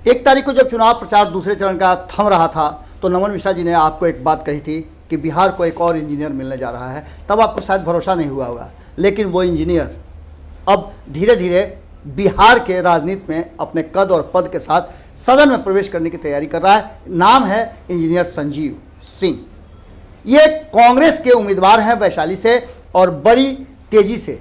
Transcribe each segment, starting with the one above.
1 तारीख को जब चुनाव प्रचार दूसरे चरण का थम रहा था तो नमन मिश्रा जी ने आपको एक बात कही थी कि बिहार को एक और इंजीनियर मिलने जा रहा है। तब आपको शायद भरोसा नहीं हुआ होगा, लेकिन वो इंजीनियर अब धीरे धीरे बिहार के राजनीति में अपने कद और पद के साथ सदन में प्रवेश करने की तैयारी कर रहा है। नाम है इंजीनियर संजीव सिंह। ये कांग्रेस के उम्मीदवार हैं वैशाली से और बड़ी तेजी से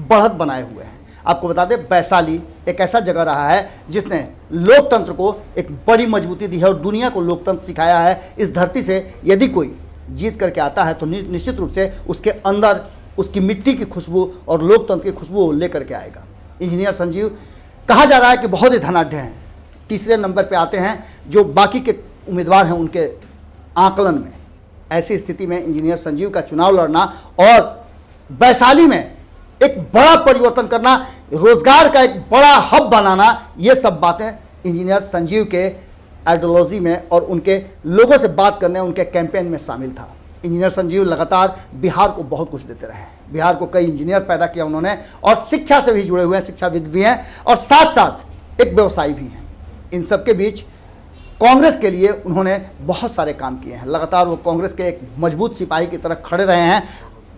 बढ़त बनाए हुए हैं। आपको बता दें, वैशाली एक ऐसा जगह रहा है जिसने लोकतंत्र को एक बड़ी मजबूती दी है और दुनिया को लोकतंत्र सिखाया है। इस धरती से यदि कोई जीत करके आता है तो निश्चित रूप से उसके अंदर उसकी मिट्टी की खुशबू और लोकतंत्र की खुशबू लेकर के आएगा। इंजीनियर संजीव कहा जा रहा है कि बहुत ही धनाढ़ हैं, तीसरे नंबर पे आते हैं जो बाकी के उम्मीदवार हैं उनके आकलन में। ऐसी स्थिति में इंजीनियर संजीव का चुनाव लड़ना और वैशाली में एक बड़ा परिवर्तन करना, रोजगार का एक बड़ा हब बनाना, ये सब बातें इंजीनियर संजीव के आइडियोलॉजी में और उनके लोगों से बात करने, उनके कैंपेन में शामिल था। इंजीनियर संजीव लगातार बिहार को बहुत कुछ देते रहे हैं। बिहार को कई इंजीनियर पैदा किया उन्होंने और शिक्षा से भी जुड़े हुए हैं, शिक्षाविद भी हैं और साथ साथ एक व्यवसायी भी हैं। इन सब के बीच कांग्रेस के लिए उन्होंने बहुत सारे काम किए हैं। लगातार वो कांग्रेस के एक मजबूत सिपाही की तरह खड़े रहे हैं।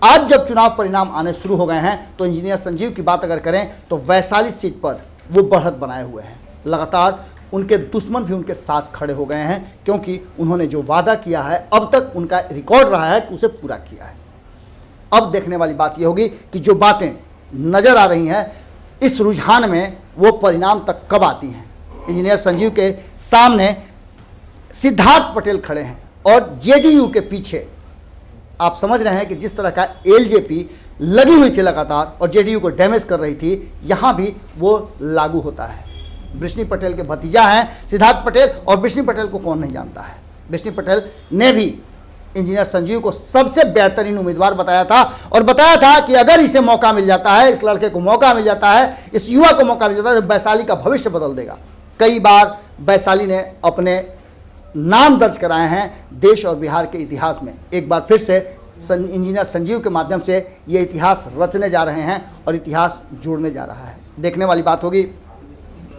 आज जब चुनाव परिणाम आने शुरू हो गए हैं तो इंजीनियर संजीव की बात अगर करें तो वैशाली सीट पर वो बढ़त बनाए हुए हैं। लगातार उनके दुश्मन भी उनके साथ खड़े हो गए हैं क्योंकि उन्होंने जो वादा किया है अब तक उनका रिकॉर्ड रहा है कि उसे पूरा किया है। अब देखने वाली बात यह होगी कि जो बातें नज़र आ रही हैं इस रुझान में वो परिणाम तक कब आती हैं। इंजीनियर संजीव के सामने सिद्धार्थ पटेल खड़े हैं और जेडीयू के पीछे आप समझ रहे हैं कि जिस तरह का एलजेपी लगी हुई थी लगातार और जेडीयू को डैमेज कर रही थी, यहाँ भी वो लागू होता है। वृष्णि पटेल के भतीजा हैं सिद्धार्थ पटेल और वृष्णि पटेल को कौन नहीं जानता है। वृष्णि पटेल ने भी इंजीनियर संजीव को सबसे बेहतरीन उम्मीदवार बताया था और बताया था कि अगर इसे मौका मिल जाता है, इस लड़के को मौका मिल जाता है, इस युवा को मौका मिल जाता है तो वैशाली का भविष्य बदल देगा। कई बार वैशाली ने अपने नाम दर्ज कराए हैं देश और बिहार के इतिहास में। एक बार फिर से इंजीनियर संजीव के माध्यम से ये इतिहास रचने जा रहे हैं और इतिहास जोड़ने जा रहा है। देखने वाली बात होगी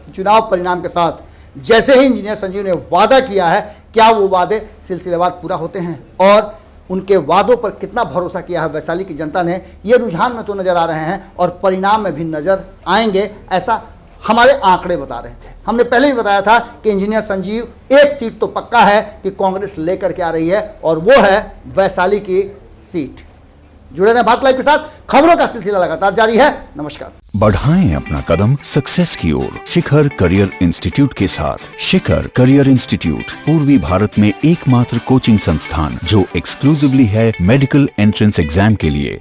चुनाव परिणाम के साथ जैसे ही इंजीनियर संजीव ने वादा किया है, क्या वो वादे सिलसिलेवार पूरा होते हैं और उनके वादों पर कितना भरोसा किया है वैशाली की जनता ने, ये रुझान में तो नज़र आ रहे हैं और परिणाम में भी नज़र आएंगे, ऐसा हमारे आंकड़े बता रहे थे। हमने पहले ही बताया था कि इंजीनियर संजीव एक सीट तो पक्का है कि कांग्रेस लेकर के आ रही है और वो है वैशाली की सीट। जुड़े रहें भारत लाइव के साथ, खबरों का सिलसिला लगातार जारी है। नमस्कार। बढ़ाएं अपना कदम सक्सेस की ओर शिखर करियर इंस्टीट्यूट के साथ। शिखर करियर इंस्टीट्यूट पूर्वी भारत में एकमात्र कोचिंग संस्थान जो एक्सक्लूसिवली है मेडिकल एंट्रेंस एग्जाम के लिए।